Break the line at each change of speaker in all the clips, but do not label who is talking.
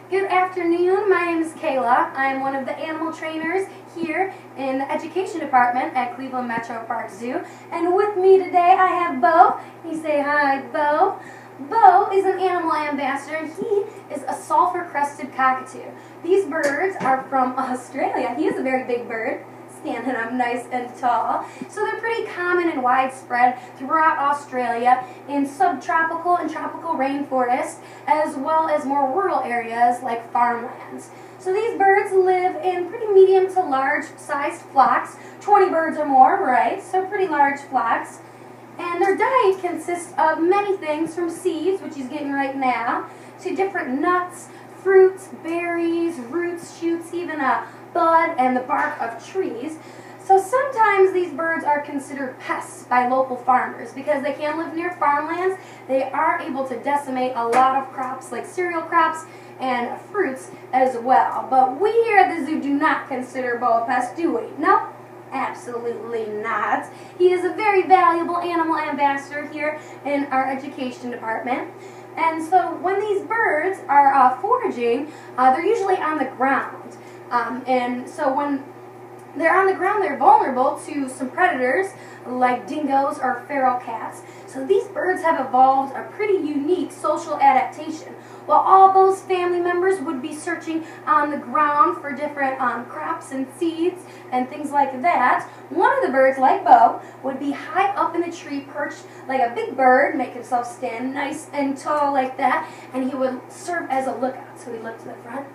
Good afternoon, my name is Kayla. I'm one of the animal trainers here in the education department at Cleveland Metro Park Zoo. And with me today I have Bo. Can you say hi, Bo? Bo is an animal ambassador and he is a sulphur crested cockatoo. These birds are from Australia. He is a very big bird, standing up nice and tall. So they're pretty common and widespread throughout Australia in subtropical and tropical rainforests, as well as more rural areas like farmlands. So these birds live in pretty medium to large sized flocks, 20 birds or more, right? So pretty large flocks. And their diet consists of many things, from seeds, which he's getting right now, to different nuts, fruits, berries, roots, shoots, even a bud and the bark of trees. So sometimes these birds are considered pests by local farmers because they can live near farmlands. They are able to decimate a lot of crops like cereal crops and fruits as well. But we here at the zoo do not consider Bo a pest, do we? No, absolutely not. He is a very valuable animal ambassador here in our education department. And so when these birds are foraging, they're usually on the ground. And so when they're on the ground, they're vulnerable to some predators like dingoes or feral cats. So these birds have evolved a pretty unique social adaptation. While all those family members would be searching on the ground for different crops and seeds and things like that, one of the birds, like Bo, would be high up in the tree, perched like a big bird, make himself stand nice and tall like that, and he would serve as a lookout. So he'd look to the front,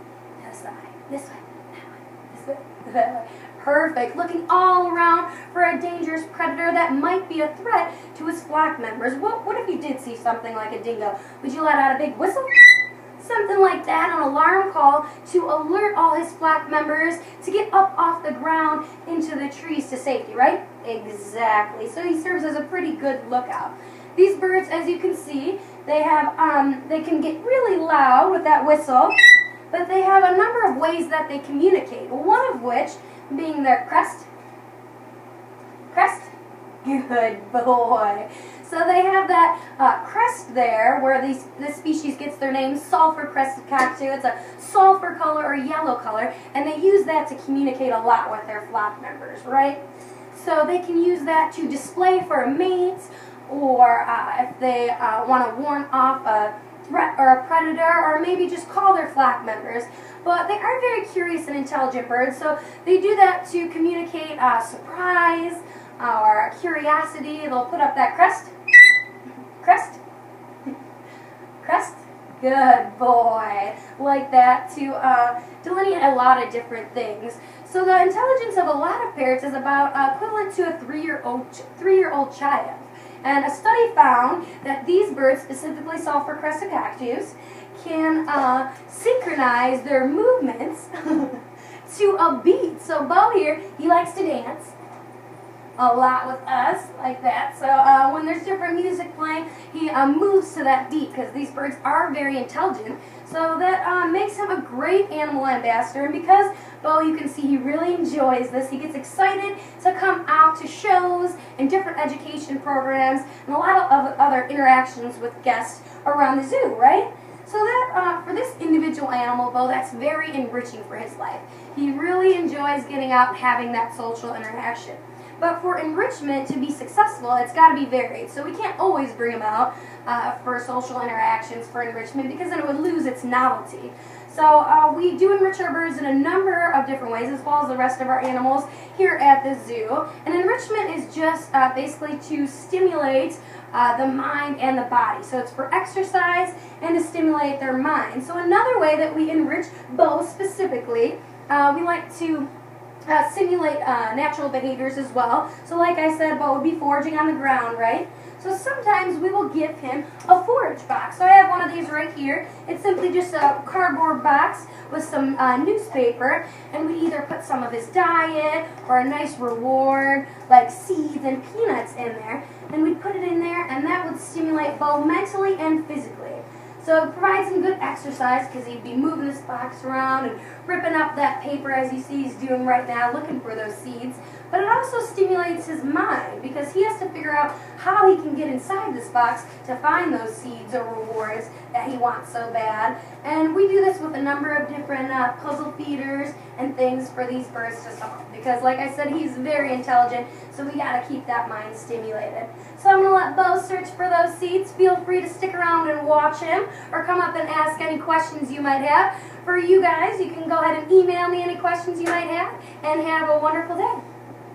this way, this way, that way, that way. Perfect. Looking all around for a dangerous predator that might be a threat to his flock members. What if you did see something like a dingo? Would you let out a big whistle? Something like that, an alarm call to alert all his flock members to get up off the ground into the trees to safety, right? Exactly. So he serves as a pretty good lookout. These birds, as you can see, they can get really loud with that whistle, but they have a number of ways that they communicate. One of which being their crest. Crest? Good boy. So they have that crest there where this species gets their name, sulphur crested cockatoo. It's a sulphur color or yellow color, and they use that to communicate a lot with their flock members, right? So they can use that to display for a mate, or if they want to warn off a threat or a predator, or maybe just call their flock members. But they are very curious and intelligent birds, so they do that to communicate surprise or curiosity. They'll put up that crest. Crest. Crest. Good boy. Like that to delineate a lot of different things. So the intelligence of a lot of parrots is about equivalent to a three-year-old child. And a study found that these birds, specifically sulphur crested cockatoos, can synchronize their movements to a beat. So Bo here, he likes to dance a lot with us, like that. So when there's different music playing, he moves to that beat because these birds are very intelligent. So that makes him a great animal ambassador. And because Bo, you can see he really enjoys this, he gets excited to come out to shows and different education programs and a lot of other interactions with guests around the zoo, right? So that for this individual animal, Bo, that's very enriching for his life. He really enjoys getting out and having that social interaction. But for enrichment to be successful, it's got to be varied. So we can't always bring him out for social interactions for enrichment because then it would lose its novelty. So we do enrich our birds in a number of different ways, as well as the rest of our animals here at the zoo. And enrichment is just basically to stimulate the mind and the body. So it's for exercise and to stimulate their mind. So another way that we enrich Bo specifically, we like to simulate natural behaviors as well. So like I said, Bo would be foraging on the ground, right? So sometimes we will give him a forage box. So I have one of these right here. It's simply just a cardboard box with some newspaper, and we either put some of his diet or a nice reward like seeds and peanuts in there, and we'd put it in there, and that would stimulate Bo mentally and physically. So it provides him good exercise because he'd be moving this box around and ripping up that paper as you see he's doing right now, looking for those seeds. but it also stimulates his mind because he has to figure out how he can get inside this box to find those seeds or rewards that he wants so bad. And we do this with a number of different puzzle feeders and things for these birds to solve because, like I said, he's very intelligent, so we got to keep that mind stimulated. So I'm going to let Bo search for those seeds. Feel free to stick around and watch him or come up and ask any questions you might have. For you guys, you can go ahead and email me any questions you might have, and have a wonderful day.